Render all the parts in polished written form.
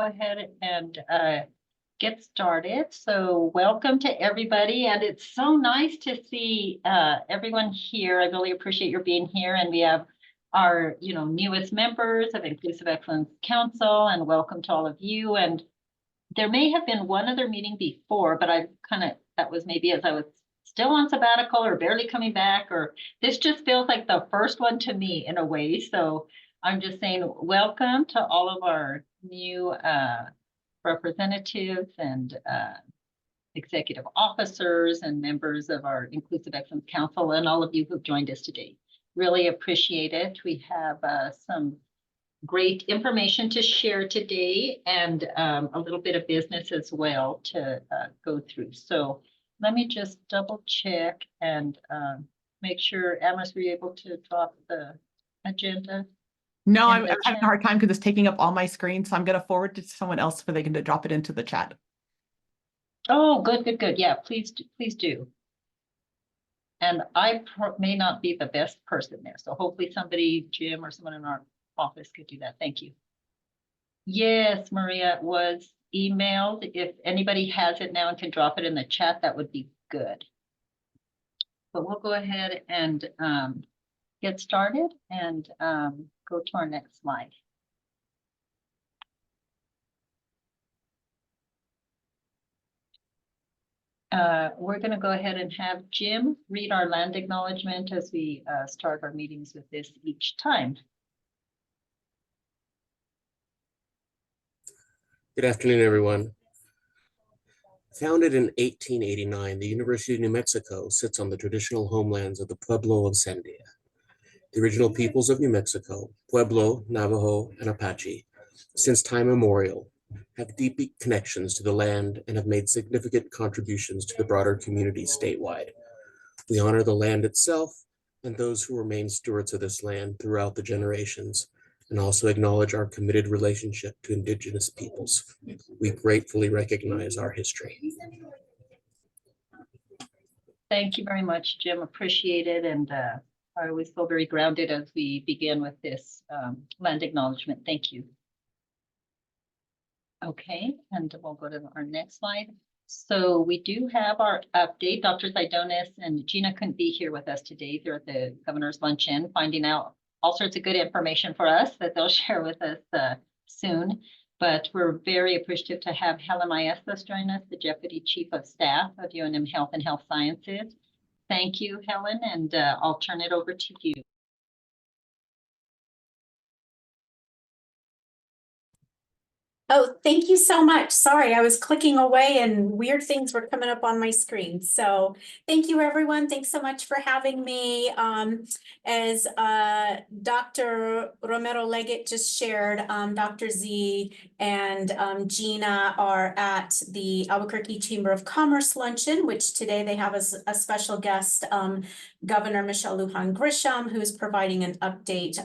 Go ahead and get started. So welcome to everybody, and it's so nice to see everyone here. I really appreciate your being here, and we have our newest members of Inclusive Excellence Council, and welcome to all of you. And there may have been one other meeting before, but that was maybe as I was still on sabbatical or barely coming back, or this just feels like the first one to me in a way. So I'm just saying welcome to all of our new representatives and executive officers and members of our Inclusive Excellence Council, and all of you who've joined us today. Really appreciate it. We have some great information to share today, and a little bit of business as well to go through. So let me just double check and make sure, Amherst, were you able to drop the agenda? No, I'm having a hard time because it's taking up all my screen. So I'm going to forward it to someone else so they can drop it into the chat. Oh, good. Yeah, please do. And I may not be the best person there. So hopefully somebody, Jim or someone in our office could do that. Thank you. Yes, Maria, it was emailed. If anybody has it now and can drop it in the chat, that would be good. But we'll go ahead and get started and go to our next slide. We're going to go ahead and have Jim read our land acknowledgement as we start our meetings with this each time. Good afternoon, everyone. Founded in 1889, the University of New Mexico sits on the traditional homelands of the Pueblo of Sandia. The original peoples of New Mexico, Pueblo, Navajo, and Apache, since time immemorial, have deep connections to the land and have made significant contributions to the broader community statewide. We honor the land itself and those who remain stewards of this land throughout the generations, and also acknowledge our committed relationship to Indigenous peoples. We gratefully recognize our history. Thank you very much, Jim. Appreciate it. And I always feel very grounded as we begin with this land acknowledgement. Thank you. Okay, and we'll go to our next slide. So we do have our update. Dr. Sidonis and Gina couldn't be here with us today. They're at the governor's luncheon, finding out all sorts of good information for us that they'll share with us soon. But we're very appreciative to have Helen Maestas join us, the Deputy Chief of Staff of UNM Health and Health Sciences. Thank you, Helen, and I'll turn it over to you. Oh, thank you so much. Sorry, I was clicking away and weird things were coming up on my screen. So thank you, everyone. Thanks so much for having me. As Dr. Romero Leggett just shared, Dr. Z and Gina are at the Albuquerque Chamber of Commerce luncheon, which today they have a special guest, Governor Michelle Lujan Grisham, who's providing an update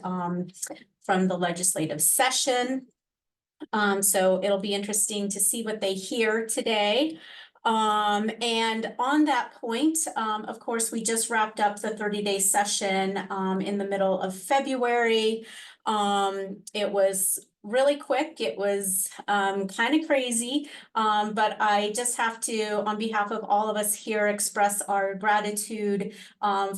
from the legislative session. So it'll be interesting to see what they hear today. And on that point, of course, we just wrapped up the 30-day session in the middle of February. It was really quick. It was kind of crazy, but I just have to, on behalf of all of us here, express our gratitude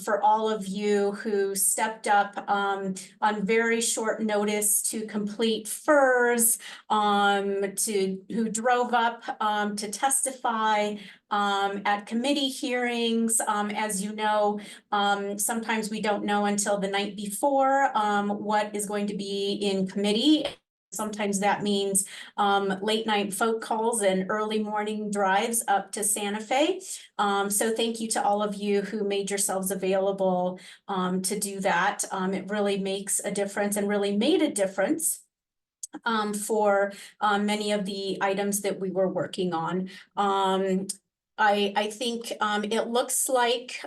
for all of you who stepped up on very short notice to complete FERS, who drove up to testify at committee hearings. As you know, sometimes we don't know until the night before what is going to be in committee. Sometimes that means late night phone calls and early morning drives up to Santa Fe. So thank you to all of you who made yourselves available to do that. It really makes a difference and really made a difference for many of the items that we were working on. I think it looks like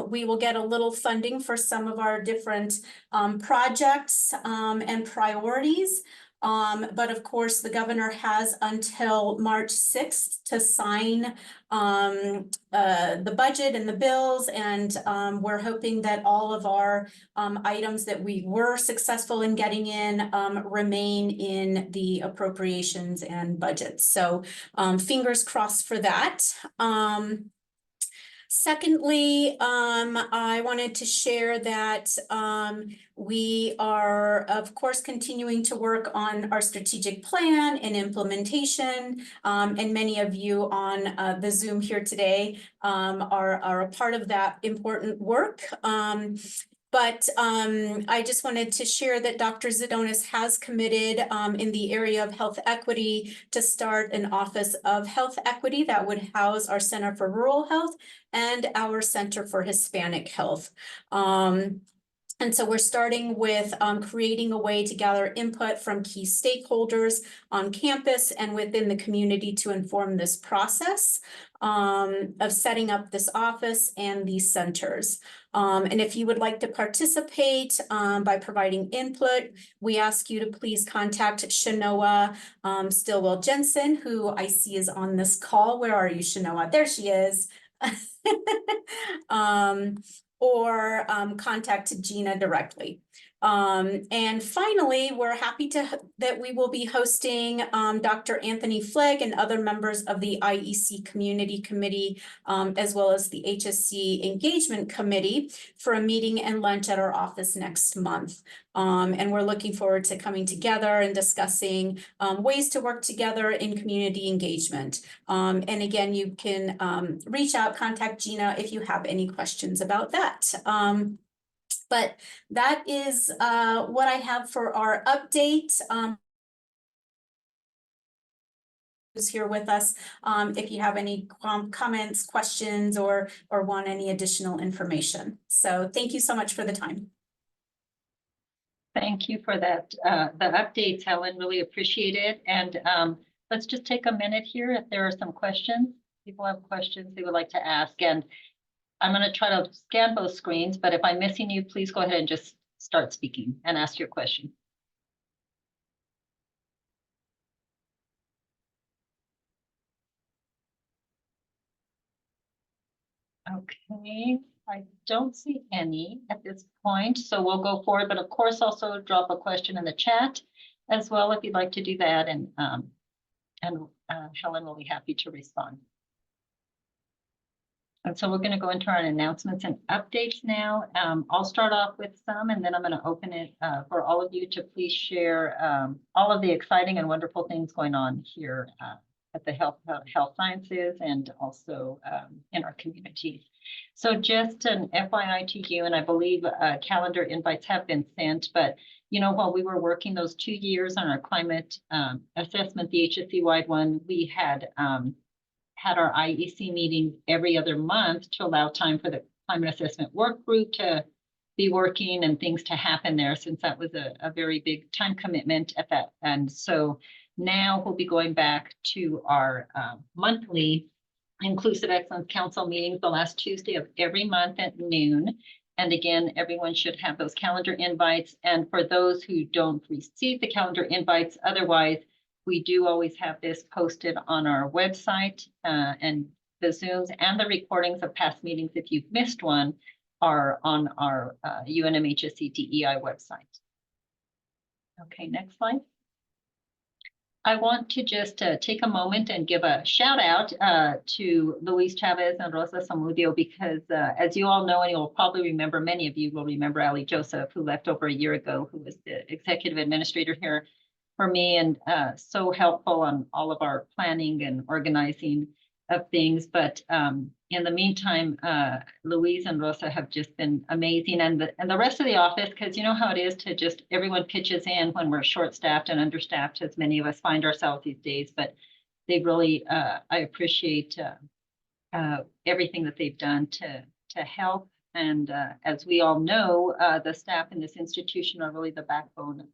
we will get a little funding for some of our different projects and priorities. But of course, the governor has until March 6th to sign the budget and the bills, and we're hoping that all of our items that we were successful in getting in remain in the appropriations and budgets. So fingers crossed for that. Secondly, I wanted to share that we are, of course, continuing to work on our strategic plan and implementation. And many of you on the Zoom here today are a part of that important work. But I just wanted to share that Dr. Zidonis has committed in the area of health equity to start an Office of Health Equity that would house our Center for Rural Health and our Center for Hispanic Health. And so we're starting with creating a way to gather input from key stakeholders on campus and within the community to inform this process of setting up this office and these centers. And if you would like to participate by providing input, we ask you to please contact Shanoa Stillwell Jensen, who I see is on this call. Where are you, Shanoa? There she is. Or contact Gina directly. And finally, we're happy that we will be hosting Dr. Anthony Flegg and other members of the IEC Community Committee, as well as the HSC Engagement Committee for a meeting and lunch at our office next month. And we're looking forward to coming together and discussing ways to work together in community engagement. And again, you can reach out, contact Gina if you have any questions about that. But that is what I have for our update. Who's here with us if you have any comments, questions, or want any additional information. So thank you so much for the time. Thank you for that, the updates, Helen, really appreciate it. And let's just take a minute here if there are some questions. People have questions they would like to ask. And I'm going to try to scan both screens, but if I'm missing you, please go ahead and just start speaking and ask your question. Okay, I don't see any at this point, so we'll go forward, but of course also drop a question in the chat as well if you'd like to do that, and Helen will be happy to respond. And so we're going to go into our announcements and updates now. I'll start off with some, and then I'm going to open it for all of you to please share all of the exciting and wonderful things going on here at the health sciences and also in our communities. So just an FYI to you, and I believe calendar invites have been sent, but you know, while we were working those 2 years on our climate assessment, the HSC-wide one, we had our IEC meeting every other month to allow time for the climate assessment work group to be working and things to happen there, since that was a very big time commitment at that. And so now we'll be going back to our monthly Inclusive Excellence Council meetings the last Tuesday of every month at noon. And again, everyone should have those calendar invites. And for those who don't receive the calendar invites, otherwise, we do always have this posted on our website, and the Zooms and the recordings of past meetings, if you've missed one, are on our UNMHSC DEI website. Okay, next slide. I want to just take a moment and give a shout out to Luis Chavez and Rosa Zamudio, because as you all know, and you'll probably remember, many of you will remember Ali Joseph, who left over a year ago, who was the executive administrator here for me, and so helpful on all of our planning and organizing of things. But in the meantime, Louise and Rosa have just been amazing, and the rest of the office, because you know how it is to just everyone pitches in when we're short-staffed and understaffed, as many of us find ourselves these days. But they really, I appreciate everything that they've done to help. And as we all know, the staff in this institution are really the backbone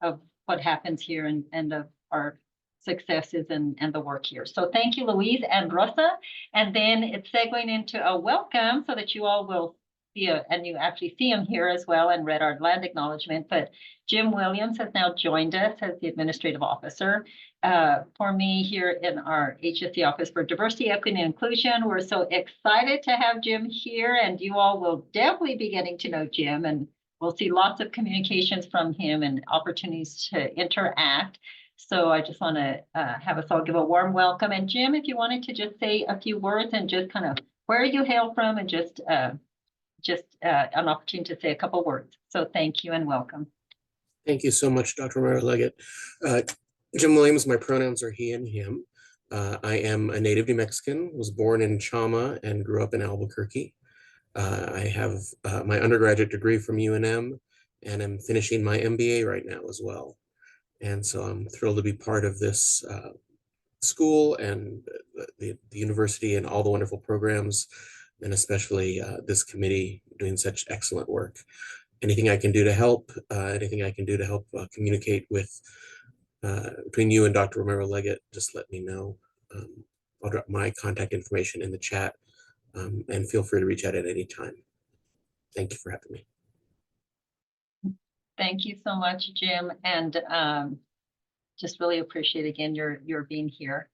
of what happens here and of our successes and the work here. So thank you, Louise and Rosa. And then it's segueing into a welcome so that you all will and you actually see him here as well and read our land acknowledgement, but Jim Williams has now joined us as the administrative officer for me here in our HSC Office for Diversity, Equity, and Inclusion. We're so excited to have Jim here, and you all will definitely be getting to know Jim, and we'll see lots of communications from him and opportunities to interact. So I just want to have us all give a warm welcome. And Jim, if you wanted to just say a few words and just kind of where you hail from, and just an opportunity to say a couple words. So thank you and welcome. Thank you so much, Dr. Romero-Leggett. Jim Williams, my pronouns are he and him. I am a native New Mexican, was born in Chama and grew up in Albuquerque. I have my undergraduate degree from UNM, and I'm finishing my MBA right now as well. And so I'm thrilled to be part of this school and the university and all the wonderful programs, and especially this committee doing such excellent work. Anything I can do to help, communicate with between you and Dr. Romero-Leggett, just let me know. I'll drop my contact information in the chat, and feel free to reach out at any time. Thank you for having me. Thank you so much, Jim, and just really appreciate again your being here.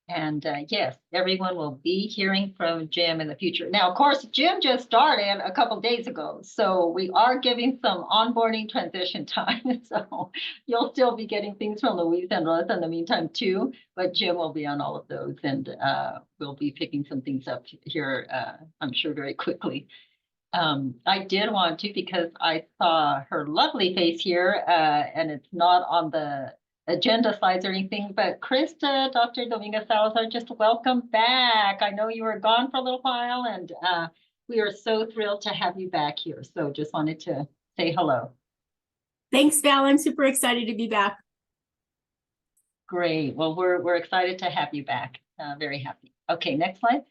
And yes, everyone will be hearing from Jim in the future. Now, of course, Jim just started a couple days ago, so we are giving some onboarding transition time. So you'll still be getting things from Louise and Russ in the meantime too, but Jim will be on all of those, and we'll be picking some things up here, I'm sure, very quickly. I did want to, because I saw her lovely face here, and it's not on the agenda slides or anything, but Krista, Dr. Dominguez Salazar, just welcome back. I know you were gone for a little while, and we are so thrilled to have you back here. So just wanted to say hello. Thanks, Val. I'm super excited to be back. Great. Well, we're excited to have you back. Very happy. Okay, next slide.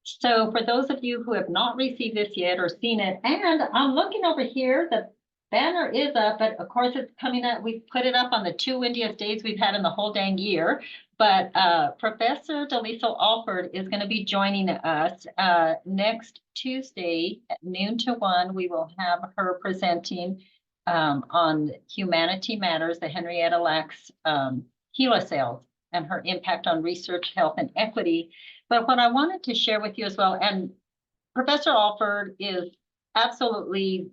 So for those of you who have not received this yet or seen it, and I'm looking over here, the banner is up, but of course it's coming up. We've put it up on the 2 windiest days we've had in the whole dang year. But Professor Deliso Alford is going to be joining us next Tuesday at noon to 1. We will have her presenting on Humanity Matters, the Henrietta Lacks HeLa cells and her impact on research, health, and equity. But what I wanted to share with you as well, and Professor Alford is absolutely,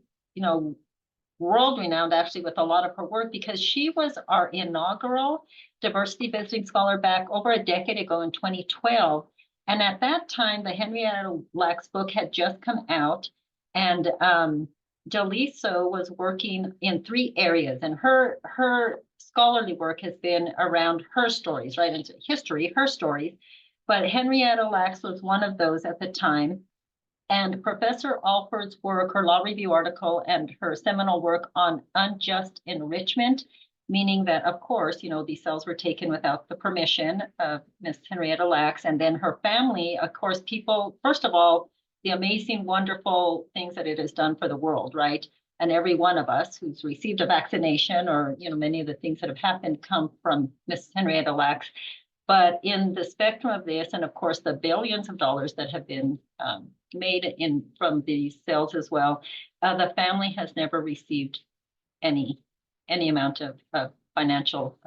world renowned actually with a lot of her work, because she was our inaugural diversity visiting scholar back over a decade ago in 2012. And at that time, the Henrietta Lacks book had just come out, and Deliso was working in 3 areas, and her scholarly work has been around her stories, right? Into history, her stories. But Henrietta Lacks was one of those at the time. And Professor Alford's work, her law review article, and her seminal work on unjust enrichment, meaning that, of course, these cells were taken without the permission of Miss Henrietta Lacks, and then her family, of course, people, first of all, the amazing, wonderful things that it has done for the world, right? And every one of us who's received a vaccination, or, many of the things that have happened come from Miss Henrietta Lacks. But in the spectrum of this, and of course, the billions of dollars that have been made from these cells as well, the family has never received any amount of financial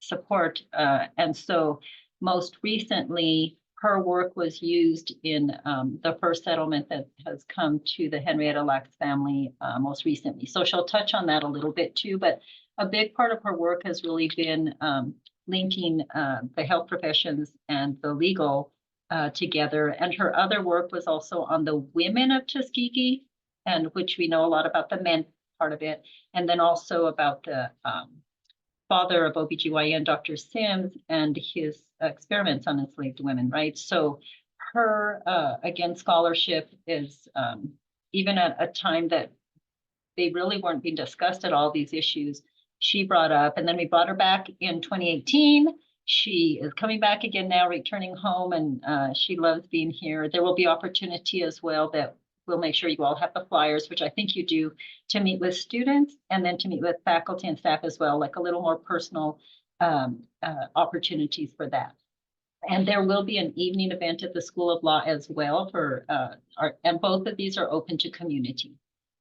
support. And so most recently, her work was used in the first settlement that has come to the Henrietta Lacks family most recently. So she'll touch on that a little bit too, but a big part of her work has really been linking the health professions and the legal together. And her other work was also on the women of Tuskegee, and which we know a lot about the men part of it, and then also about the father of OBGYN, Dr. Sims, and his experiments on enslaved women, right? So her, again, scholarship is, even at a time that they really weren't being discussed at all, these issues, she brought up, and then we brought her back in 2018. She is coming back again now, returning home, and she loves being here. There will be opportunity as well that we'll make sure you all have the flyers, which I think you do, to meet with students and then to meet with faculty and staff as well, like a little more personal opportunities for that. And there will be an evening event at the School of Law as well and both of these are open to community.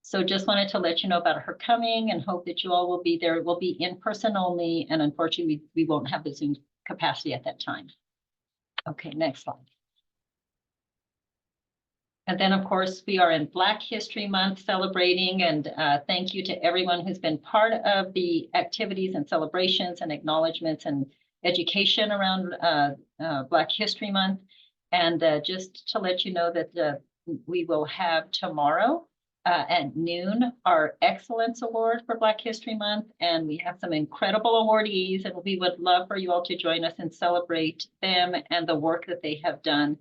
So just wanted to let you know about her coming and hope that you all will be there. It will be in person only, and unfortunately, we won't have the Zoom capacity at that time. Okay, next slide. And then, of course, we are in Black History Month celebrating, and thank you to everyone who's been part of the activities and celebrations and acknowledgements and education around Black History Month. And just to let you know that we will have tomorrow at noon our Excellence Award for Black History Month, and we have some incredible awardees, and we would love for you all to join us and celebrate them and the work that they have done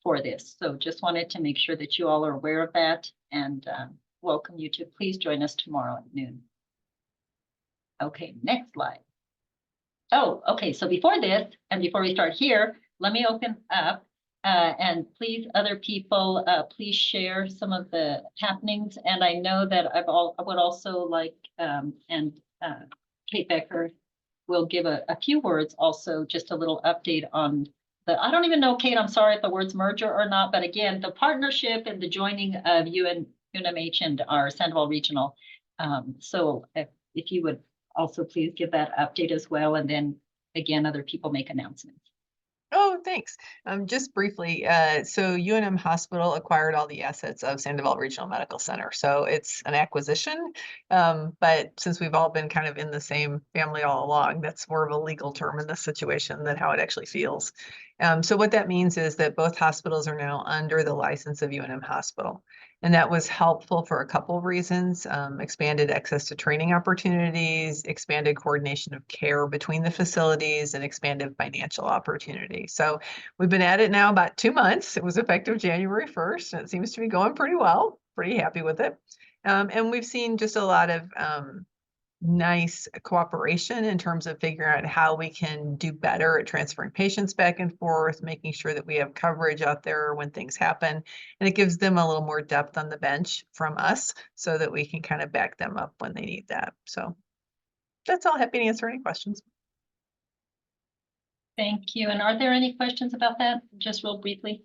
for this. So just wanted to make sure that you all are aware of that, and welcome you to please join us tomorrow at noon. Okay, next slide. Oh, okay, so before this, and before we start here, let me open up and please, other people, please share some of the happenings. And I know that I would also like, Kate Becker will give a few words also, just a little update on I don't even know, Kate, I'm sorry if the word's merger or not, but again, the partnership and the joining of UNMH and our Sandoval Regional. So if you would also please give that update as well, and then again, other people make announcements. Oh, thanks. Just briefly, so UNM Hospital acquired all the assets of Sandoval Regional Medical Center. So it's an acquisition, but since we've all been kind of in the same family all along, that's more of a legal term in this situation than how it actually feels. So what that means is that both hospitals are now under the license of UNM Hospital. And that was helpful for a couple of reasons: expanded access to training opportunities, expanded coordination of care between the facilities, and expanded financial opportunities. So we've been at it now about 2 months. It was effective January 1st, and it seems to be going pretty well. Pretty happy with it. And we've seen just a lot of nice cooperation in terms of figuring out how we can do better at transferring patients back and forth, making sure that we have coverage out there when things happen. And it gives them a little more depth on the bench from us so that we can kind of back them up when they need that. So that's all. Happy to answer any questions. Thank you. And are there any questions about that, just real briefly?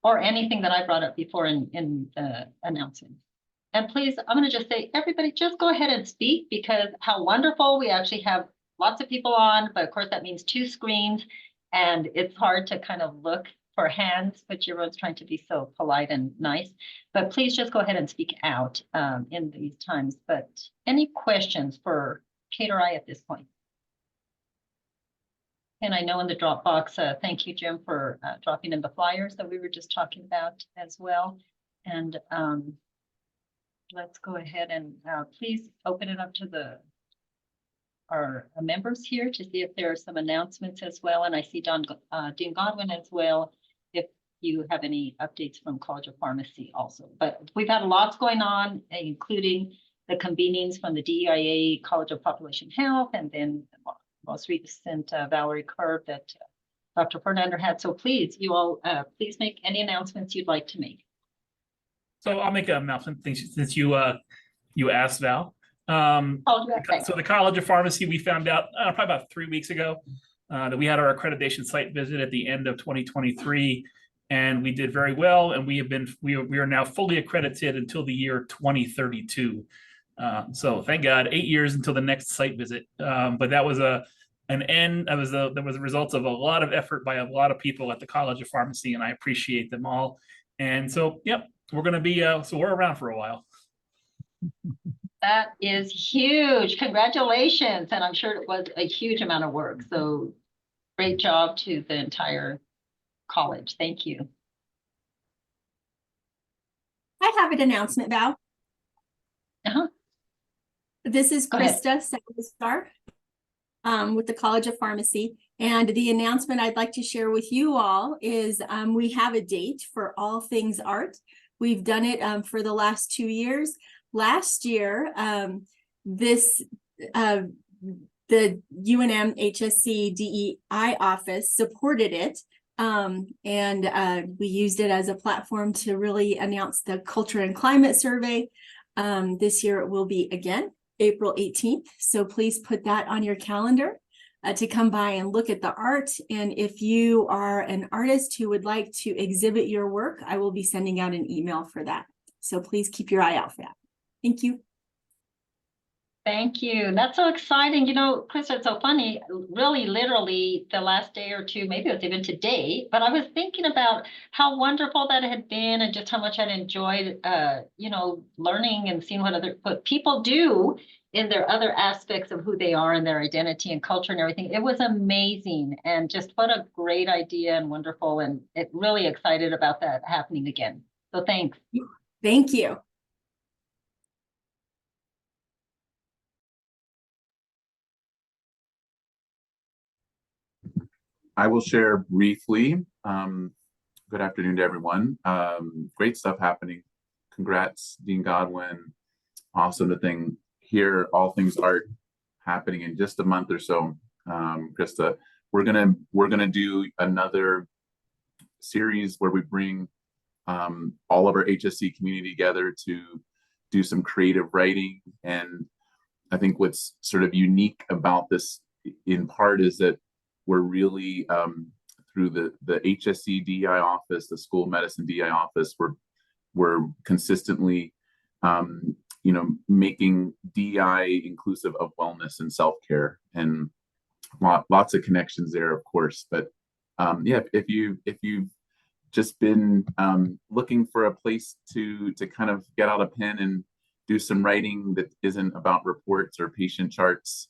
Or anything that I brought up before in the announcement? And please, I'm going to just say, everybody, just go ahead and speak, because how wonderful. We actually have lots of people on, but of course that means 2 screens, and it's hard to kind of look for hands, which everyone's trying to be so polite and nice. But please just go ahead and speak out in these times. But any questions for Kate or I at this point? And I know in the Dropbox, thank you, Jim, for dropping in the flyers that we were just talking about as well. And let's go ahead and please open it up to our members here to see if there are some announcements as well. And I see Dean Godwin as well, if you have any updates from College of Pharmacy also. But we've had lots going on, including the convenings from the DEIA College of Population Health, and then most recent Valerie Curve that Dr. Fernando had. So please, you all, please make any announcements you'd like to make. So I'll make an announcement since you asked, Val. So the College of Pharmacy, we found out probably about 3 weeks ago that we had our accreditation site visit at the end of 2023, and we did very well. And we are now fully accredited until the year 2032. So thank God, 8 years until the next site visit. But that was that was the results of a lot of effort by a lot of people at the College of Pharmacy, and I appreciate them all. And so, yep. We're going to be, so we're around for a while. That is huge. Congratulations. And I'm sure it was a huge amount of work. So great job to the entire college. Thank you. I have an announcement, Val. This is Krista Salazar with the College of Pharmacy. And the announcement I'd like to share with you all is we have a date for all things art. We've done it for the last 2 years. Last year, the UNM HSC DEI office supported it, and we used it as a platform to really announce the Culture and Climate Survey. This year it will be again April 18th, so please put that on your calendar. to come by and look at the art. And if you are an artist who would like to exhibit your work, I will be sending out an email for that. So please keep your eye out for that. Thank you. Thank you. That's so exciting. You know, Krista, it's so funny. Really, literally the last day or two, maybe it was even today, but I was thinking about how wonderful that had been and just how much I'd enjoyed, you know, learning and seeing what people do in their other aspects of who they are and their identity and culture and everything. It was amazing. And just what a great idea and wonderful. And it really excited about that happening again. So thanks. Thank you. I will share briefly. Good afternoon to everyone. Great stuff happening. Congrats, Dean Godwin. Awesome to hear all things art happening in just a month or so. Krista, we're gonna do another series where we bring all of our HSC community together to do some creative writing. And I think what's sort of unique about this in part is that we're really through the HSC DI office, the school medicine DI office, we're consistently you know, making DI inclusive of wellness and self-care, and lots of connections there, of course. But yeah, if you've just been looking for a place to kind of get out a pen and do some writing that isn't about reports or patient charts,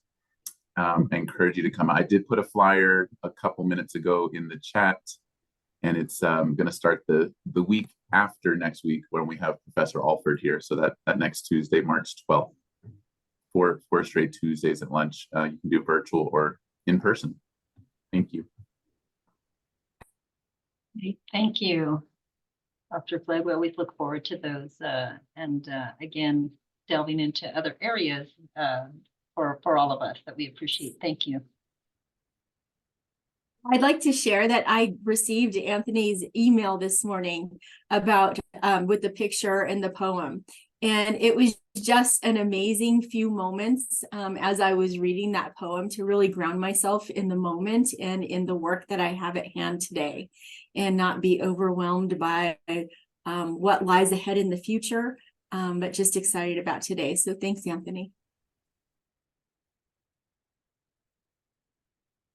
I encourage you to come. I did put a flyer a couple minutes ago in the chat, and it's going to start the week after next week when we have Professor Alford here. So that next Tuesday, March 12th, four straight Tuesdays at lunch. You can do virtual or in person. Thank you. Thank you, Dr. Flagg. We always look forward to those and again, delving into other areas for all of us that we appreciate. Thank you. I'd like to share that I received Anthony's email this morning about with the picture and the poem. And it was just an amazing few moments as I was reading that poem to really ground myself in the moment and in the work that I have at hand today, and not be overwhelmed by what lies ahead in the future, but just excited about today. So thanks, Anthony.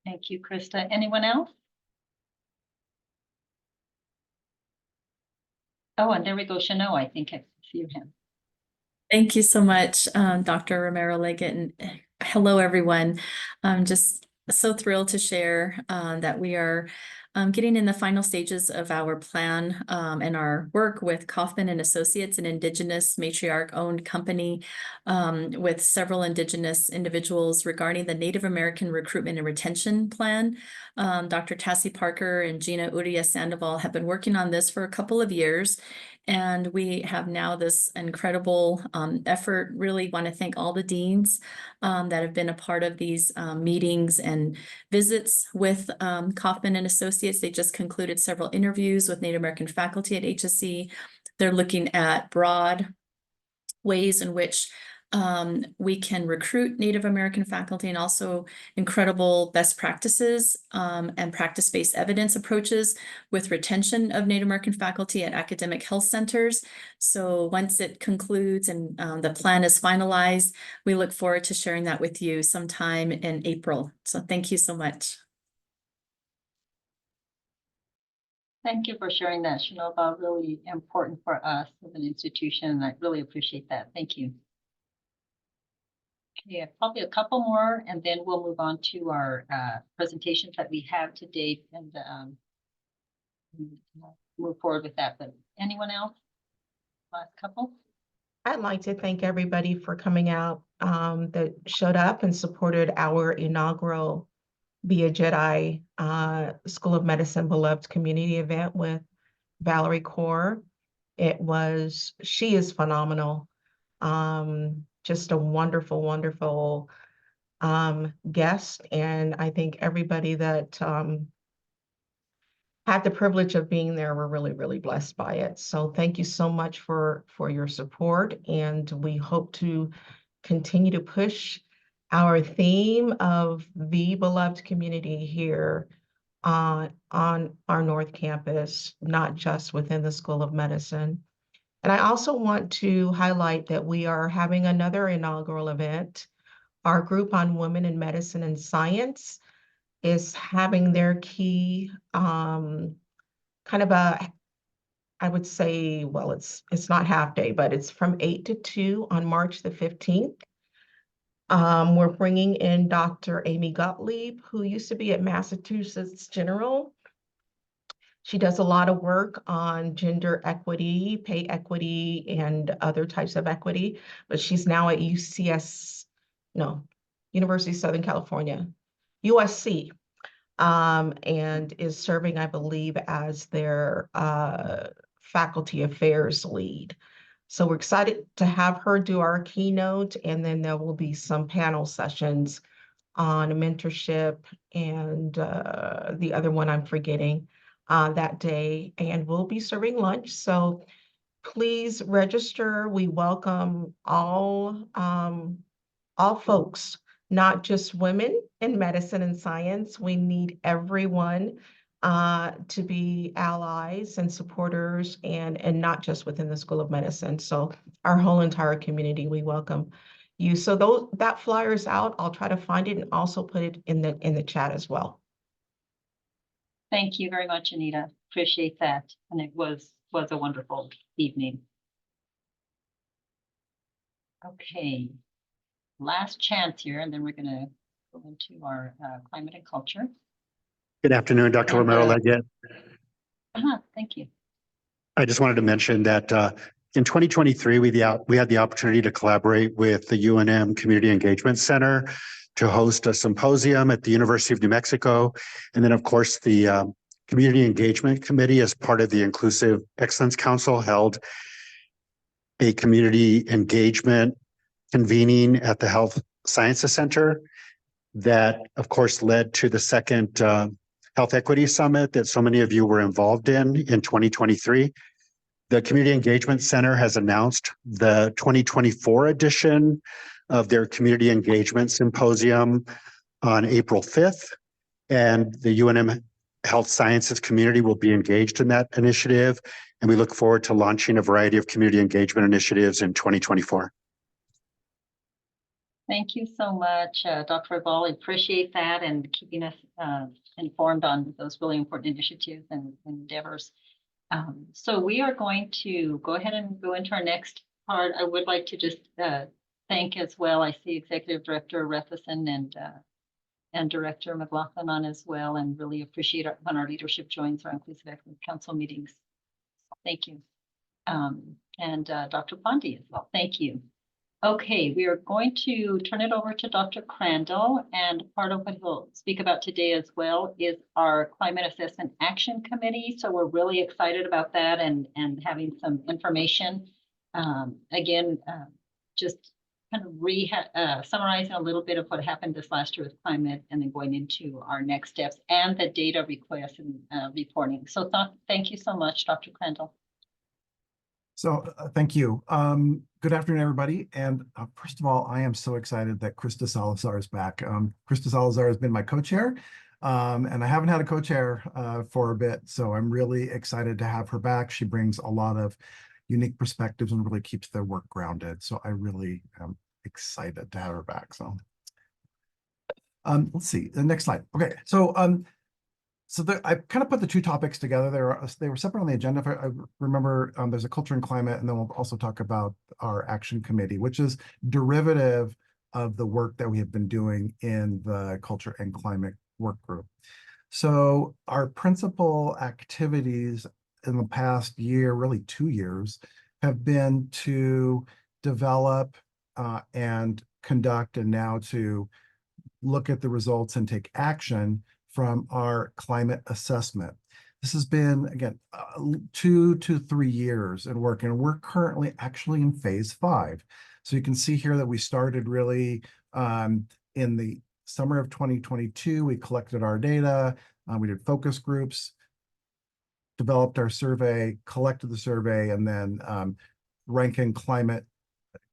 Thank you, Krista. Anyone else? Oh, and there we go. Shano, I think I see your hand. Thank you so much, Dr. Romero-Leggett, and hello, everyone. I'm just so thrilled to share that we are getting in the final stages of our plan and our work with Kaufman and Associates, an Indigenous matriarch-owned company with several Indigenous individuals regarding the Native American Recruitment and Retention Plan. Dr. Tassie Parker and Gina Urias Sandoval have been working on this for a couple of years, and we have now this incredible effort. Really want to thank all the deans that have been a part of these meetings and visits with Kaufman and Associates. They just concluded several interviews with Native American faculty at HSC. They're looking at broad ways in which we can recruit Native American faculty, and also incredible best practices and practice-based evidence approaches with retention of Native American faculty at academic health centers. So once it concludes and the plan is finalized, we look forward to sharing that with you sometime in April. So thank you so much. Thank you for sharing that, Shinoba. Really important for us as an institution. I really appreciate that. Thank you. Okay, probably a couple more, and then we'll move on to our presentations that we have today and move forward with that. But anyone else? Last couple? I'd like to thank everybody for coming out that showed up and supported our inaugural Be a Jedi School of Medicine Beloved community event with Valerie Kaur. She is phenomenal. Just a wonderful, wonderful guest. And I think everybody that had the privilege of being there were really, really blessed by it. So thank you so much for your support. And we hope to continue to push our theme of the beloved community here on our North Campus, not just within the School of Medicine. And I also want to highlight that we are having another inaugural event. Our group on Women in Medicine and Science is having their key kind of a, I would say, well, it's not half day, but it's from 8 to 2 on March the 15th. We're bringing in Dr. Amy Gottlieb, who used to be at Massachusetts General. She does a lot of work on gender equity, pay equity, and other types of equity, but she's now at University of Southern California, USC, and is serving, I believe, as their faculty affairs lead. So we're excited to have her do our keynote, and then there will be some panel sessions on mentorship and the other one I'm forgetting that day, and we'll be serving lunch. So please register. We welcome all folks, not just women in medicine and science. We need everyone to be allies and supporters, and not just within the School of Medicine. So our whole entire community, we welcome you. So that flyer is out. I'll try to find it and also put it in the chat as well. Thank you very much, Anita. Appreciate that. And it was a wonderful evening. Okay, last chance here, and then we're going to go into our climate and culture. Good afternoon, Dr. Romero Leggett. Thank you. I just wanted to mention that in 2023, we had the opportunity to collaborate with the UNM Community Engagement Center to host a symposium at the University of New Mexico. And then, of course, the Community Engagement Committee, as part of the Inclusive Excellence Council, held a community engagement convening at the Health Sciences Center that, of course, led to the second Health Equity Summit that so many of you were involved in 2023. The Community Engagement Center has announced the 2024 edition of their Community Engagement Symposium on April 5th, and the UNM Health Sciences community will be engaged in that initiative, and we look forward to launching a variety of community engagement initiatives in 2024. Thank you so much, Dr. Ball. I appreciate that and keeping us informed on those really important initiatives and endeavors. So we are going to go ahead and go into our next part. I would like to just thank as well. I see Executive Director Rethison and Director McLaughlin on as well, and really appreciate when our leadership joins our Inclusive Excellence Council meetings. Thank you. And Dr. Pondy as well. Thank you. Okay, we are going to turn it over to Dr. Crandall, and part of what he'll speak about today as well is our Climate Assessment Action Committee. So we're really excited about that and having some information. Again, just kind of summarizing a little bit of what happened this last year with climate, and then going into our next steps and the data requests and reporting. So thank you so much, Dr. Crandall. So thank you. Good afternoon, everybody. And first of all, I am so excited that Krista Salazar is back. Krista Salazar has been my co-chair, and I haven't had a co-chair for a bit. So I'm really excited to have her back. She brings a lot of unique perspectives and really keeps their work grounded. So I really am excited to have her back. So let's see the next slide. Okay, so I kind of put the two topics together. They were separate on the agenda. If I remember, there's a culture and climate, and then we'll also talk about our action committee, which is derivative of the work that we have been doing in the culture and climate work group. So our principal activities in the past year, really 2 years, have been to develop and conduct, and now to look at the results and take action from our climate assessment. This has been, again, 2 to 3 years in work, and we're currently actually in phase 5. So you can see here that we started really in the summer of 2022. We collected our data, we did focus groups, developed our survey, collected the survey, and then ranking climate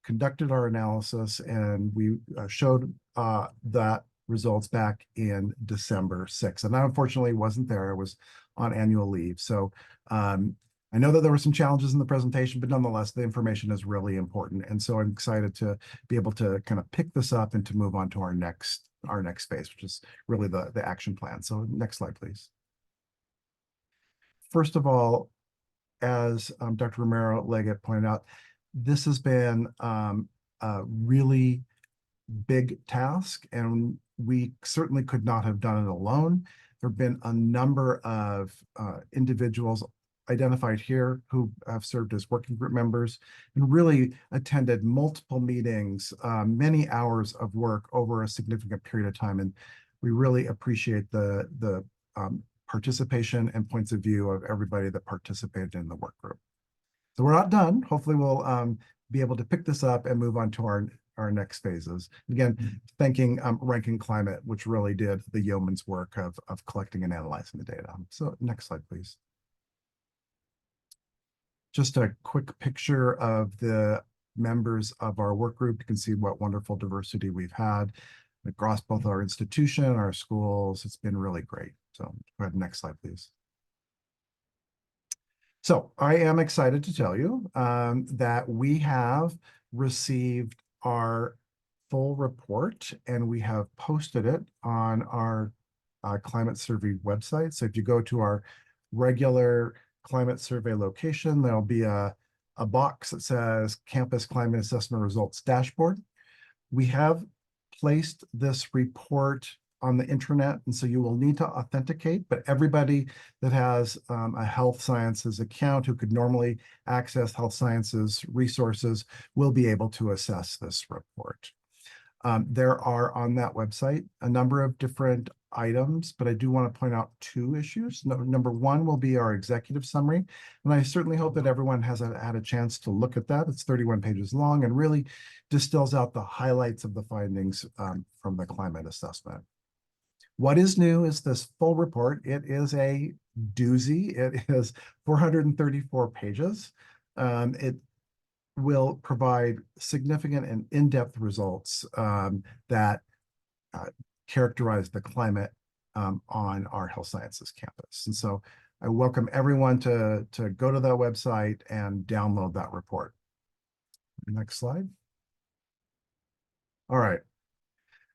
conducted our analysis, and we showed that results back in December 6th. And I unfortunately wasn't there. I was on annual leave. So I know that there were some challenges in the presentation, but nonetheless, the information is really important. And so I'm excited to be able to kind of pick this up and to move on to our next phase, which is really the action plan. So next slide, please. First of all, as Dr. Romero-Leggett pointed out, this has been a really big task, and we certainly could not have done it alone. There have been a number of individuals identified here who have served as working group members and really attended multiple meetings, many hours of work over a significant period of time. And we really appreciate the participation and points of view of everybody that participated in the work group. So we're not done. Hopefully we'll be able to pick this up and move on to our next phases. Again, thanking Rankin Climate, which really did the yeoman's work of collecting and analyzing the data. So next slide, please. Just a quick picture of the members of our work group. You can see what wonderful diversity we've had across both our institution, our schools. It's been really great. So go ahead, next slide, please. So I am excited to tell you that we have received our full report, and we have posted it on our climate survey website. So if you go to our regular climate survey location, there'll be a box that says Campus Climate Assessment Results Dashboard. We have placed this report on the intranet, and so you will need to authenticate, but everybody that has a health sciences account who could normally access health sciences resources will be able to assess this report. There are on that website a number of different items, but I do want to point out two issues. Number one will be our executive summary, and I certainly hope that everyone has had a chance to look at that. It's 31 pages long and really distills out the highlights of the findings from the climate assessment. What is new is this full report. It is a doozy. It is 434 pages. It will provide significant and in-depth results that characterize the climate on our health sciences campus. And so I welcome everyone to go to that website and download that report. Next slide. All right.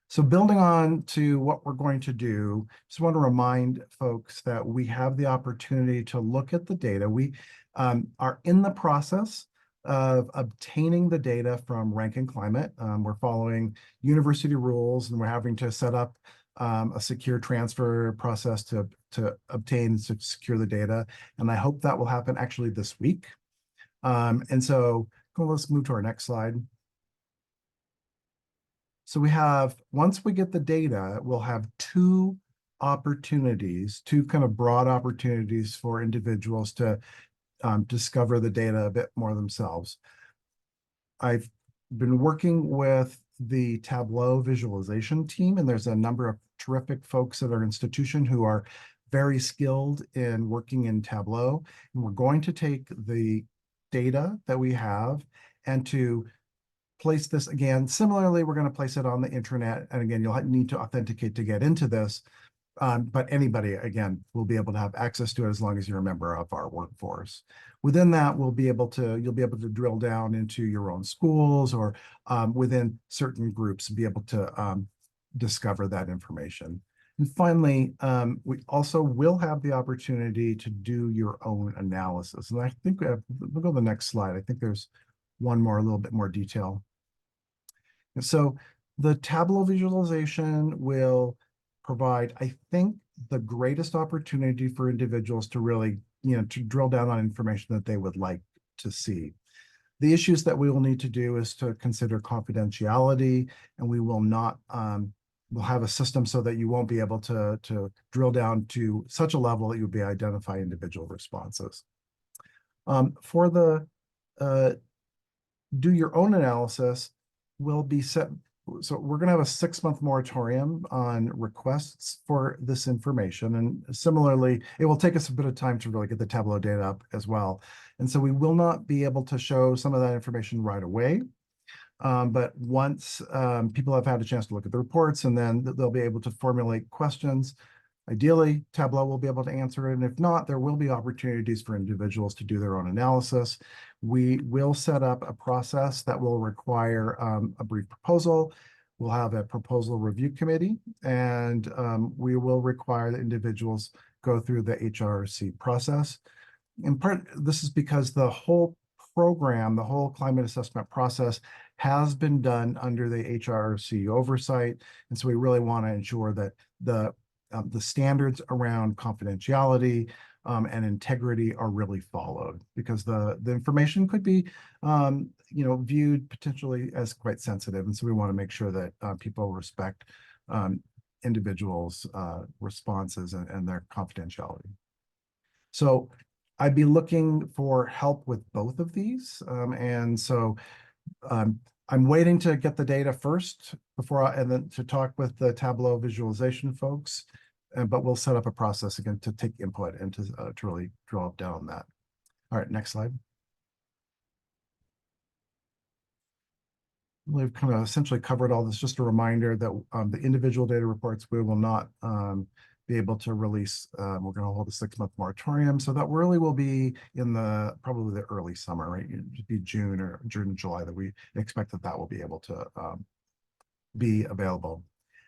So building on to what we're going to do, just want to remind folks that we have the opportunity to look at the data. We are in the process of obtaining the data from Rankin Climate. We're following university rules, and we're having to set up a secure transfer process to obtain and secure the data. And I hope that will happen actually this week. And so let's move to our next slide. So we have, once we get the data, we'll have two opportunities, two kind of broad opportunities for individuals to discover the data a bit more themselves. I've been working with the Tableau visualization team, and there's a number of terrific folks at our institution who are very skilled in working in Tableau. And we're going to take the data that we have and to place this again. Similarly, we're going to place it on the intranet. And again, you'll need to authenticate to get into this. But anybody, again, will be able to have access to it as long as you're a member of our workforce. Within that, you'll be able to drill down into your own schools or within certain groups, be able to discover that information. And finally, we also will have the opportunity to do your own analysis. And I think we'll go to the next slide. I think there's one more, a little bit more detail. And so the Tableau visualization will provide, I think, the greatest opportunity for individuals to really, to drill down on information that they would like to see. The issues that we will need to do is to consider confidentiality, and we will not, we'll have a system so that you won't be able to drill down to such a level that you'll be identify individual responses. For the do your own analysis will be set. So we're going to have a 6-month moratorium on requests for this information. And similarly, it will take us a bit of time to really get the Tableau data up as well. And so we will not be able to show some of that information right away. But once people have had a chance to look at the reports, and then they'll be able to formulate questions. Ideally, Tableau will be able to answer it, and if not, there will be opportunities for individuals to do their own analysis. We will set up a process that will require a brief proposal. We'll have a proposal review committee, and we will require that individuals go through the HRC process. In part, this is because the whole program, the whole climate assessment process has been done under the HRC oversight. And so we really want to ensure that the standards around confidentiality and integrity are really followed, because the information could be viewed potentially as quite sensitive. And so we want to make sure that people respect individuals' responses and their confidentiality. So I'd be looking for help with both of these. And so I'm waiting to get the data first and then to talk with the Tableau visualization folks. But we'll set up a process again to take input and to really drill down on that. All right, next slide. We've kind of essentially covered all this. Just a reminder that the individual data reports we will not be able to release. We're going to hold a 6-month moratorium, so that really will be in probably the early summer, right? It'd be June, July that we expect that will be able to be available.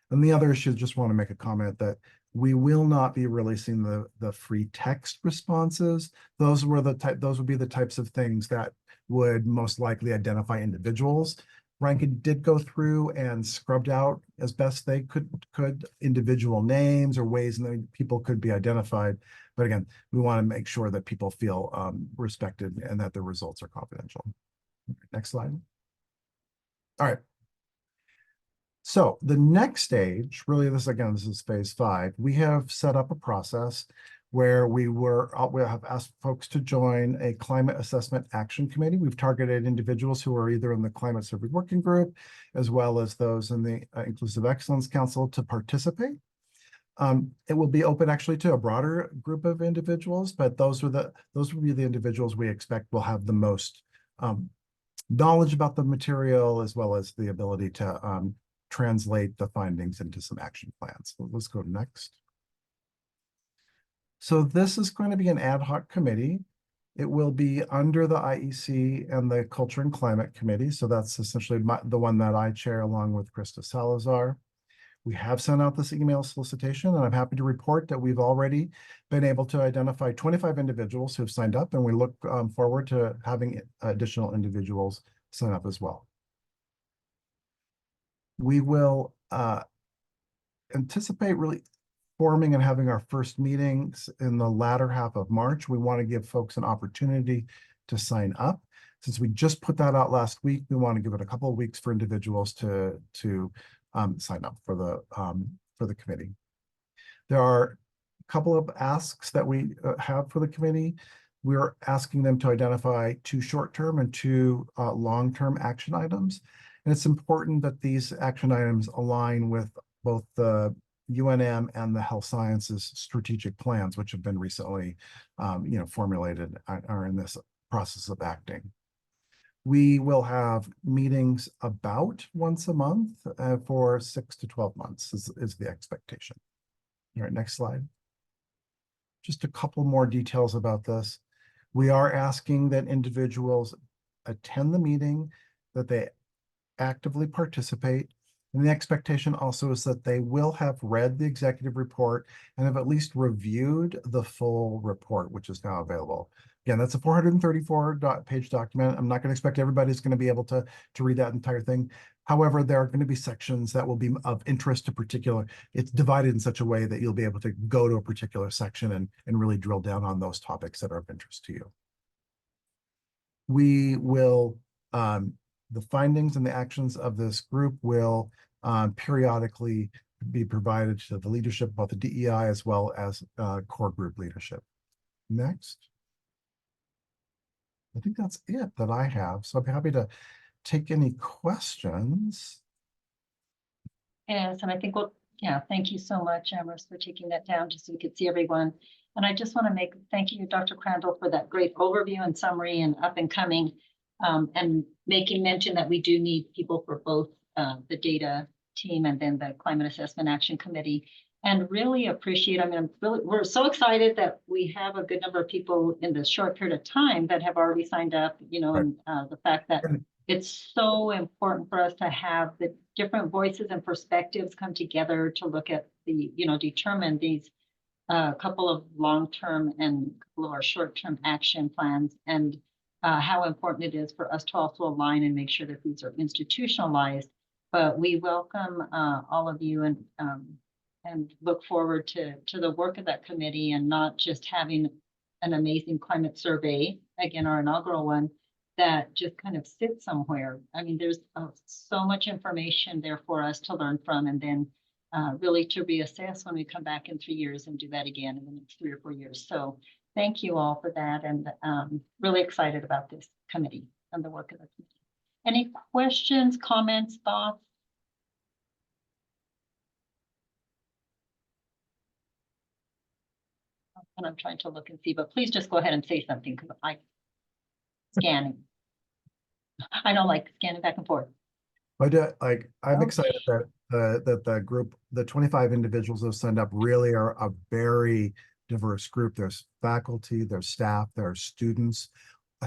And the other issue, just want to make a comment that we will not be releasing the free text responses. Those would be the types of things that would most likely identify individuals. Rankin did go through and scrubbed out as best they could individual names or ways in that people could be identified. But again, we want to make sure that people feel respected and that the results are confidential. Next slide. All right. So the next stage, really, this is phase 5. We have set up a process where we have asked folks to join a climate assessment action committee. We've targeted individuals who are either in the climate survey working group, as well as those in the Inclusive Excellence Council to participate. It will be open actually to a broader group of individuals, but those will be the individuals we expect will have the most knowledge about the material, as well as the ability to translate the findings into some action plans. So let's go next. So this is going to be an ad hoc committee. It will be under the IEC and the Culture and Climate Committee. So that's essentially the one that I chair along with Krista Salazar. We have sent out this email solicitation, and I'm happy to report that we've already been able to identify 25 individuals who have signed up, and we look forward to having additional individuals sign up as well. We will anticipate really forming and having our first meetings in the latter half of March. We want to give folks an opportunity to sign up. Since we just put that out last week, we want to give it a couple of weeks for individuals to sign up for the committee. There are a couple of asks that we have for the committee. We're asking them to identify 2 short-term and 2 long-term action items. And it's important that these action items align with both the UNM and the health sciences strategic plans, which have been recently formulated, are in this process of acting. We will have meetings about once a month for 6 to 12 months is the expectation. All right, next slide. Just a couple more details about this. We are asking that individuals attend the meeting, that they actively participate. And the expectation also is that they will have read the executive report and have at least reviewed the full report, which is now available. Again, that's a 434-page document. I'm not going to expect everybody's going to be able to read that entire thing. However, there are going to be sections that will be of interest to particular. It's divided in such a way that you'll be able to go to a particular section and really drill down on those topics that are of interest to you. We will the findings and the actions of this group will periodically be provided to the leadership, both the DEI as well as core group leadership. Next. I think that's it that I have. So I'd be happy to take any questions. Yes, and I think thank you so much, Amherst, for taking that down just so we could see everyone. And I just want to thank you, Dr. Crandall, for that great overview and summary and up and coming. and making mention that we do need people for both the data team and then the Climate Assessment Action Committee. And really appreciate, I mean, we're so excited that we have a good number of people in this short period of time that have already signed up, you know, and the fact that it's so important for us to have the different voices and perspectives come together to look at the, you know, determine these couple of long-term and a couple of our short-term action plans, and how important it is for us to also align and make sure that these are institutionalized. But we welcome all of you and look forward to the work of that committee, and not just having an amazing climate survey, again, our inaugural one, that just kind of sits somewhere. I mean, there's so much information there for us to learn from, and then really to reassess when we come back in 3 years and do that again in the next 3 or 4 years. So thank you all for that, and really excited about this committee and the work of the committee. Any questions, comments, thoughts? And I'm trying to look and see, but please just go ahead and say something, because I'm scanning. I don't like scanning back and forth. I'm excited that the group, the 25 individuals that have signed up, really are a very diverse group. There's faculty, there's staff, there are students.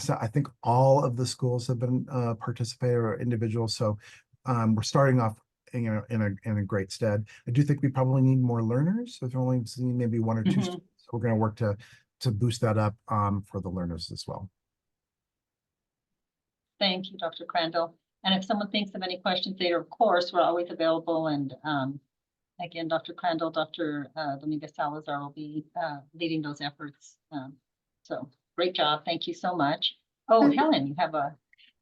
So I think all of the schools have been participating, or individuals. So we're starting off in a great stead. I do think we probably need more learners. So we're only seeing maybe 1 or 2 students. We're going to work to boost that up for the learners as well. Thank you, Dr. Crandall. And if someone thinks of any questions later, of course, we're always available. And again, Dr. Crandall, Dr. Dominguez Salazar will be leading those efforts. So great job. Thank you so much. Oh, Helen, you have a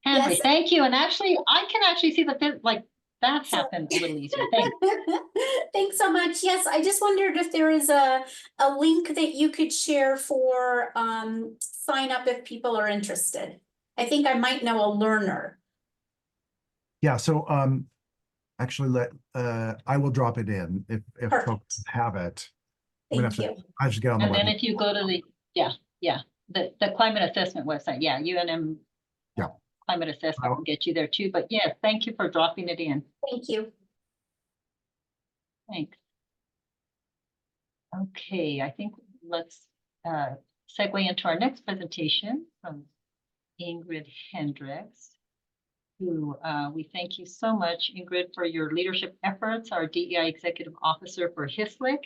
hand raised. Thank you. And actually, I can actually see like that happened a little easier. Thanks. Thanks so much. Yes, I just wondered if there is a link that you could share for sign up if people are interested. I think I might know a learner. Yeah, so actually I will drop it in if folks have it. Thank you. I should get on the website. And then website. if you go to the climate assessment website, UNM climate assessment will get you there too. But yeah, thank you for dropping it in. Thank you. Thanks. Okay, I think let's segue into our next presentation from Ingrid Hendricks, who we thank you so much, Ingrid, for your leadership efforts, our DEI Executive Officer for HISLIC,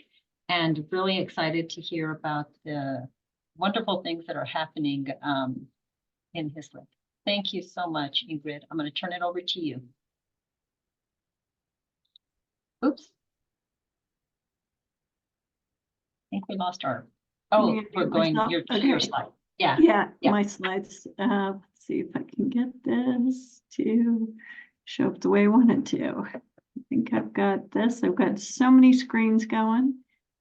and really excited to hear about the wonderful things that are happening in HISLIC. Thank you so much, Ingrid. I'm going to turn it over to you. Oops. I think we lost our, we're going your slide. Yeah, my slides. Let's see if I can get this to show up the way I want it to. I think I've got this. I've got so many screens going.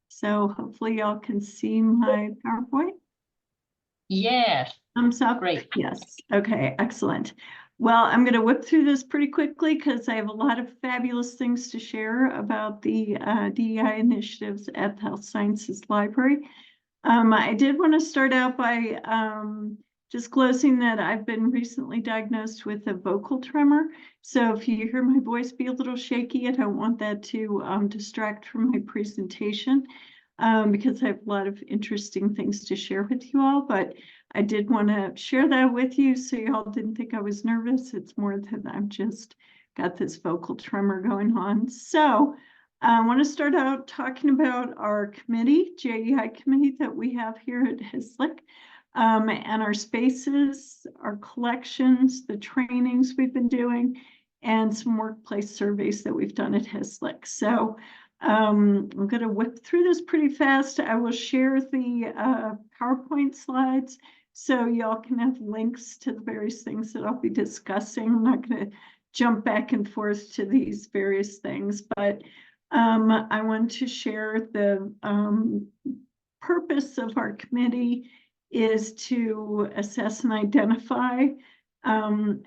So hopefully y'all can see my PowerPoint. Yes. Thumbs up. Great. Yes. Okay, excellent. Well, I'm going to whip through this pretty quickly because I have a lot of fabulous things to share about the DEI initiatives at the Health Sciences Library. I did want to start out by disclosing that I've been recently diagnosed with a vocal tremor. So if you hear my voice be a little shaky, I don't want that to distract from my presentation because I have a lot of interesting things to share with you all. But I did want to share that with you so you all didn't think I was nervous. It's more that I've just got this vocal tremor going on. So I want to start out talking about our committee, JEI committee that we have here at HISLIC, and our spaces, our collections, the trainings we've been doing, and some workplace surveys that we've done at HISLIC. So I'm going to whip through this pretty fast. I will share the PowerPoint slides so y'all can have links to the various things that I'll be discussing. I'm not going to jump back and forth to these various things, but I want to share the purpose of our committee is to assess and identify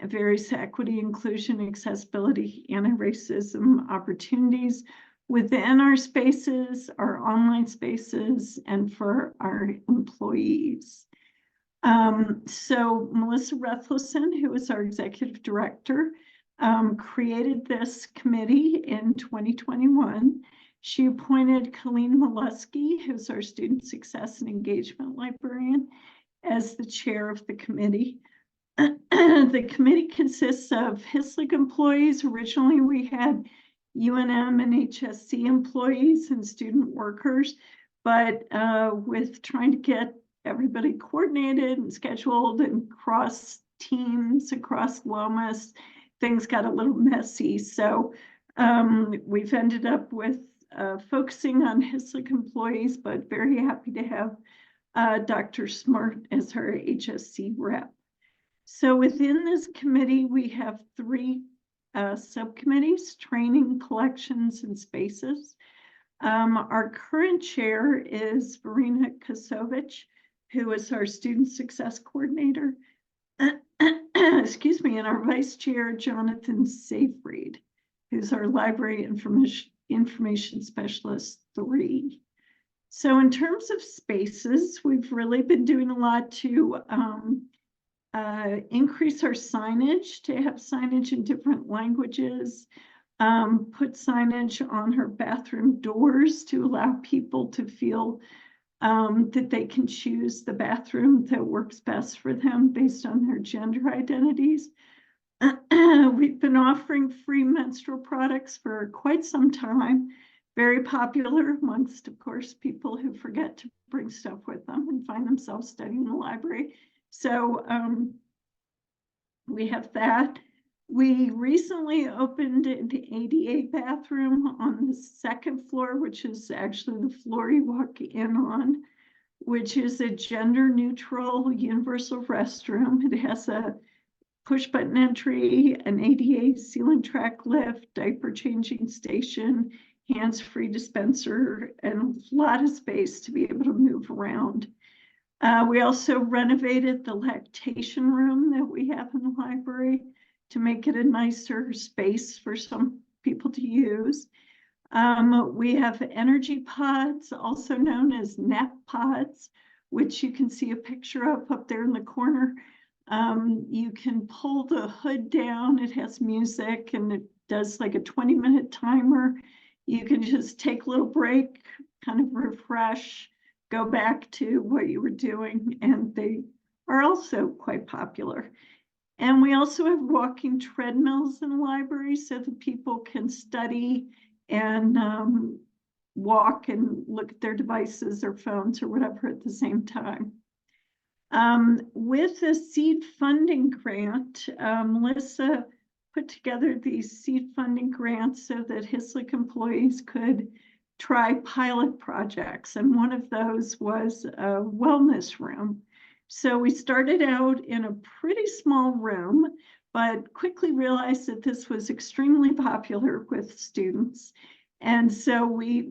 various equity, inclusion, accessibility, anti-racism opportunities within our spaces, our online spaces, and for our employees. So Melissa Rethleson, who is our executive director, created this committee in 2021. She appointed Colleen Molesky, who's our student success and engagement librarian, as the chair of the committee. The committee consists of HISLIC employees. Originally, we had UNM and HSC employees and student workers, but with trying to get everybody coordinated and scheduled and cross teams across Lomas, things got a little messy. So we've ended up with focusing on HISLIC employees, but very happy to have Dr. Smart as our HSC rep. So within this committee, we have three subcommittees: training, collections, and spaces. Our current chair is Verena Kasovich, who is our student success coordinator. Excuse me, and our vice chair, Jonathan Seyfried, who's our library information specialist 3. So in terms of spaces, we've really been doing a lot to increase our signage, to have signage in different languages, put signage on her bathroom doors to allow people to feel that they can choose the bathroom that works best for them based on their gender identities. We've been offering free menstrual products for quite some time, very popular amongst, of course, people who forget to bring stuff with them and find themselves studying in the library. So we have that. We recently opened the ADA bathroom on the 2nd floor, which is actually the floor you walk in on, which is a gender neutral universal restroom. It has a push button entry, an ADA ceiling track lift, diaper changing station, hands-free dispenser, and a lot of space to be able to move around. We also renovated the lactation room that we have in the library to make it a nicer space for some people to use. We have energy pods, also known as nap pods, which you can see a picture of up there in the corner. You can pull the hood down. It has music and it does like a 20-minute timer. You can just take a little break, kind of refresh, go back to what you were doing, and they are also quite popular. And we also have walking treadmills in the library so that people can study and walk and look at their devices or phones or whatever at the same time. With a seed funding grant, Melissa put together these seed funding grants so that HISLIC employees could try pilot projects. And one of those was a wellness room. So we started out in a pretty small room, but quickly realized that this was extremely popular with students. And so we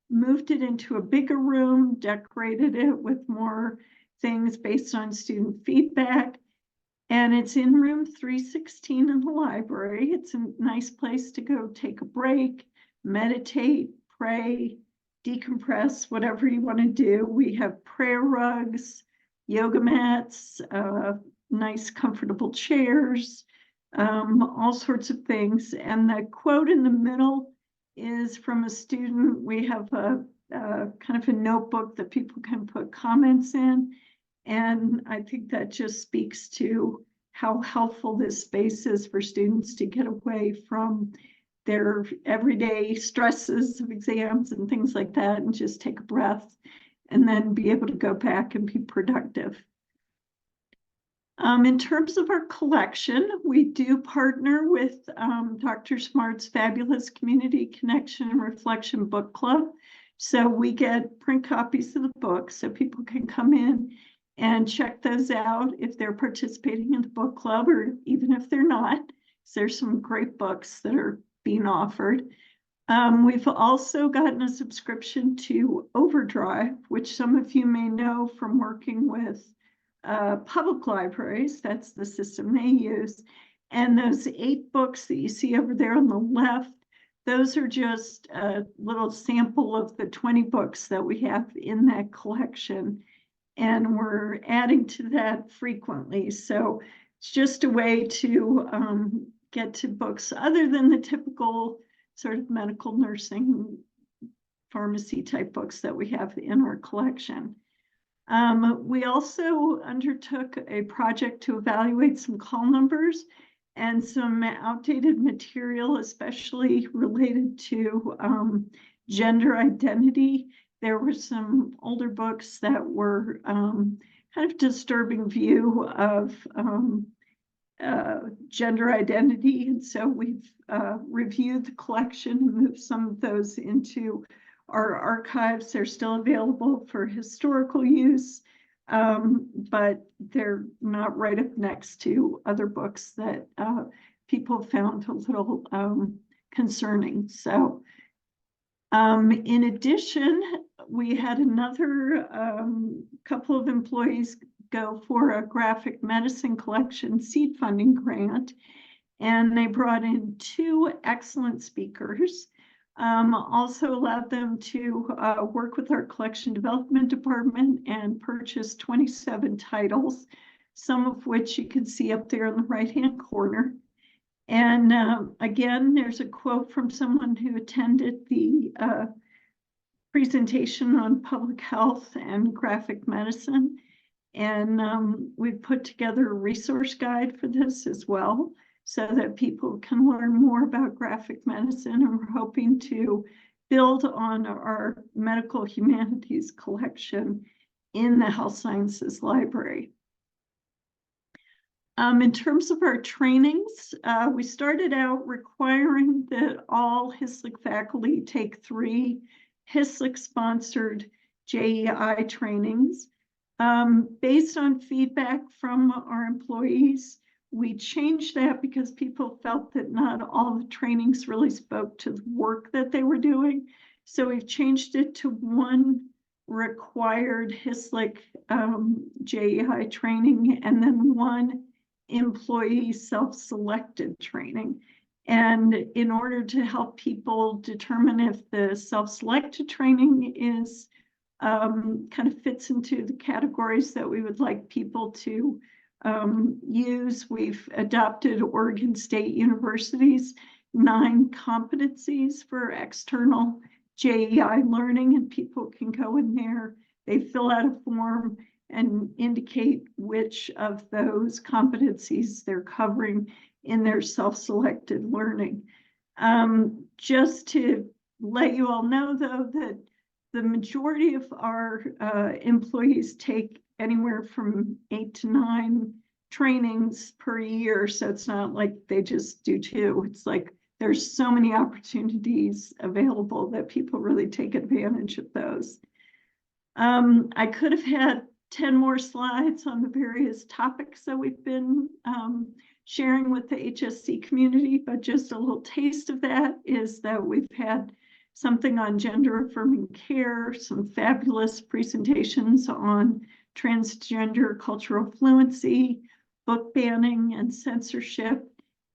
moved it into a bigger room, decorated it with more things based on student feedback. And it's in room 316 in the library. It's a nice place to go take a break, meditate, pray, decompress, whatever you want to do. We have prayer rugs, yoga mats, nice comfortable chairs, all sorts of things. And the quote in the middle is from a student. We have a kind of a notebook that people can put comments in. And I think that just speaks to how helpful this space is for students to get away from their everyday stresses of exams and things like that, and just take a breath and then be able to go back and be productive. In terms of our collection, we do partner with Dr. Smart's fabulous Community Connection and Reflection Book Club. So we get print copies of the books so people can come in and check those out if they're participating in the book club, or even if they're not. So there's some great books that are being offered. We've also gotten a subscription to Overdrive, which some of you may know from working with public libraries. That's the system they use. And those 8 books that you see over there on the left, those are just a little sample of the 20 books that we have in that collection. and we're adding to that frequently. So it's just a way to get to books other than the typical sort of medical nursing pharmacy type books that we have in our collection. We also undertook a project to evaluate some call numbers and some outdated material, especially related to gender identity. There were some older books that were kind of disturbing view of gender identity. And so we've reviewed the collection and moved some of those into our archives. They're still available for historical use, but they're not right up next to other books that people found a little concerning. So in addition, we had another couple of employees go for a graphic medicine collection seed funding grant, and they brought in 2 excellent speakers. Also allowed them to work with our collection development department and purchase 27 titles, some of which you can see up there in the right-hand corner. And again, there's a quote from someone who attended the presentation on public health and graphic medicine. And we've put together a resource guide for this as well, so that people can learn more about graphic medicine. And we're hoping to build on our medical humanities collection in the health sciences library. In terms of our trainings, we started out requiring that all HISLC faculty take 3 HISLC-sponsored JEI trainings. Based on feedback from our employees, we changed that because people felt that not all the trainings really spoke to the work that they were doing. So we've changed it to 1 required HISLC JEI training and then 1 employee self-selected training. And in order to help people determine if the self-selected training is kind of fits into the categories that we would like people to use, we've adopted Oregon State University's 9 competencies for external JEI learning, and people can go in there, they fill out a form and indicate which of those competencies they're covering in their self-selected learning. Just to let you all know, though, that the majority of our employees take anywhere from 8 to 9 trainings per year. So it's not like they just do 2. It's like there's so many opportunities available that people really take advantage of those. I could have had 10 more slides on the various topics that we've been sharing with the HSC community, but just a little taste of that is that we've had something on gender affirming care, some fabulous presentations on transgender cultural fluency, book banning and censorship.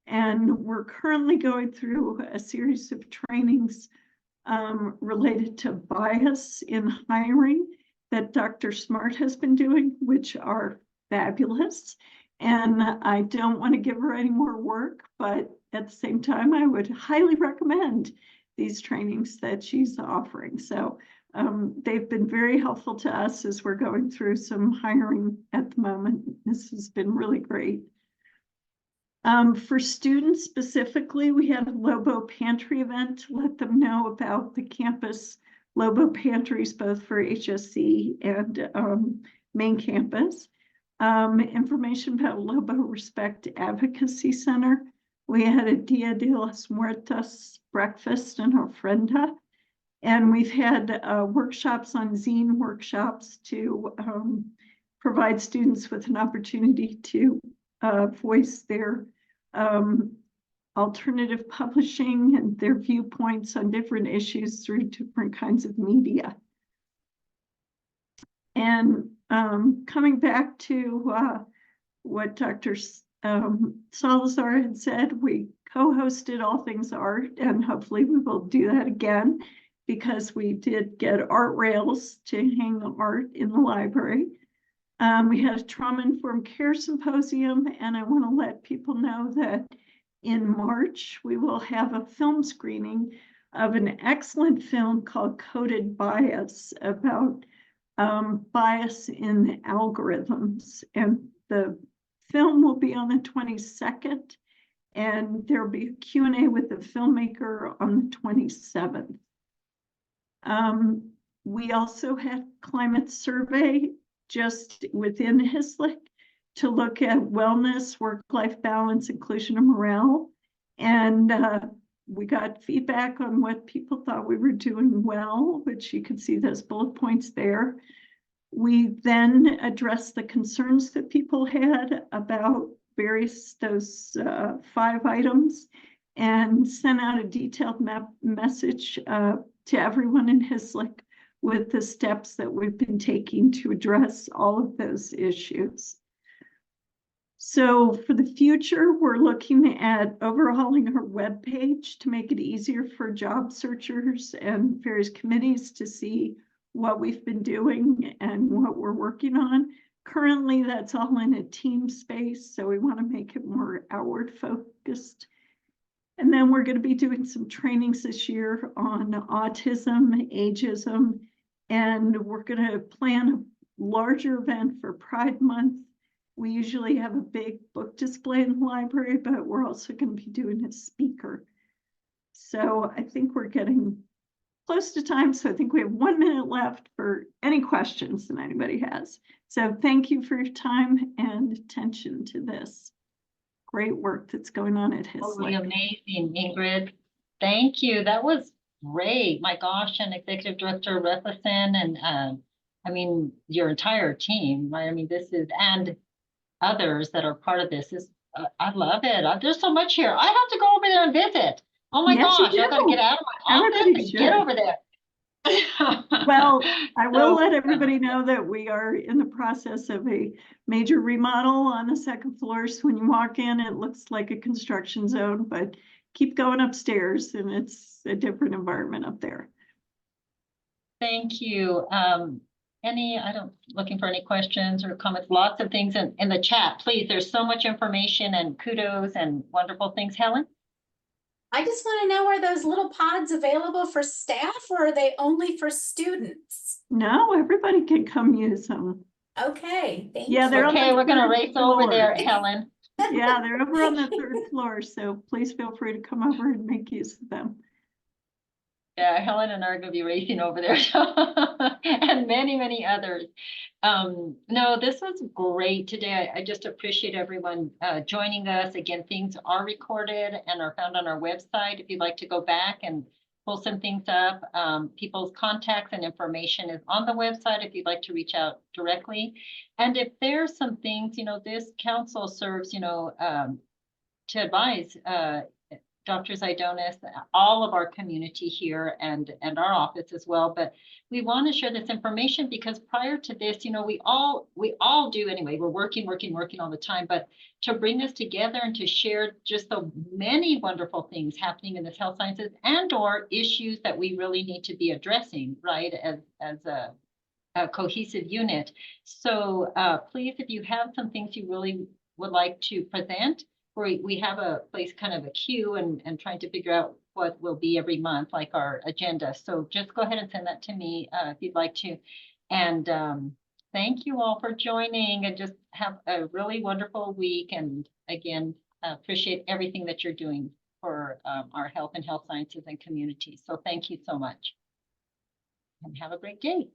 And we're currently going through a series of trainings related to bias in hiring that Dr. Smart has been doing, which are fabulous. And I don't want to give her any more work, but at the same time, I would highly recommend these trainings that she's offering. So they've been very helpful to us as we're going through some hiring at the moment. This has been really great. For students specifically, we had a Lobo Pantry event to let them know about the campus Lobo pantries, both for HSC and main campus. Information about Lobo Respect Advocacy Center. We had a Dia de los Muertos breakfast and ofrenda. And we've had workshops on zine workshops to provide students with an opportunity to voice their alternative publishing and their viewpoints on different issues through different kinds of media. And coming back to what Dr. Salazar had said, we co-hosted All Things Art, and hopefully we will do that again, because we did get art rails to hang art in the library. We had a trauma-informed care symposium, and I want to let people know that in March, we will have a film screening of an excellent film called Coded Bias about bias in algorithms. And the film will be on the 22nd, and there'll be a Q&A with the filmmaker on the 27th. We also had climate survey just within HISLIC to look at wellness, work-life balance, inclusion, and morale. And we got feedback on what people thought we were doing well, which you can see those bullet points there. We then addressed the concerns that people had about those 5 items, and sent out a detailed message to everyone in HISLIC with the steps that we've been taking to address all of those issues. So for the future, we're looking at overhauling our webpage to make it easier for job searchers and various committees to see what we've been doing and what we're working on. Currently, that's all in a team space, so we want to make it more outward focused. And then we're going to be doing some trainings this year on autism, ageism, and we're going to plan a larger event for Pride Month. We usually have a big book display in the library, but we're also going to be doing a speaker. So I think we're getting close to time. So I think we have 1 minute left for any questions that anybody has. So thank you for your time and attention to this great work that's going on at HISLIC. Totally amazing, Ingrid. Thank you. That was great. My gosh, and Executive Director Refleson, and I mean, your entire team, right? I mean, this is, and others that are part of this is, I love it. There's so much here. I have to go over there and visit. Oh my gosh, I gotta get out of my office and get over there. Well, I will So, let everybody know that we are in the process of a major remodel on the 2nd floor. So when you walk in, it looks like a construction zone, but keep going upstairs and it's a different environment up there. thank you. Looking for any questions or comments, lots of things in the chat, please. There's so much information and kudos and wonderful things. Helen? I just want to know, are those little pods available for staff or are they only for students? No, everybody can come use them. Okay, thank you. Yeah, they're Okay, we're gonna 3rd race over floor. there, Helen. Yeah, they're over on the 3rd floor. So please feel free to come over and make use of them. Yeah, Helen and I are gonna be racing over there and many, many others. No, this was great today. I just appreciate everyone joining us. Again, things are recorded and are found on our website. If you'd like to go back and pull some things up, people's contacts and information is on the website if you'd like to reach out directly. And if there's some things, this council serves, to advise Dr. Zidonis, all of our community here and our office as well. But we want to share this information because prior to this, we all do anyway. We're working all the time, but to bring us together and to share just the many wonderful things happening in the health sciences and or issues that we really need to be addressing, right, as a cohesive unit. So please, if you have some things you really would like to present, we have a place, kind of a queue, and trying to figure out what will be every month, like our agenda. So just go ahead and send that to me if you'd like to. And thank you all for joining, and just have a really wonderful week. And again, appreciate everything that you're doing for our health and health sciences and communities. So thank you so much. And have a great day.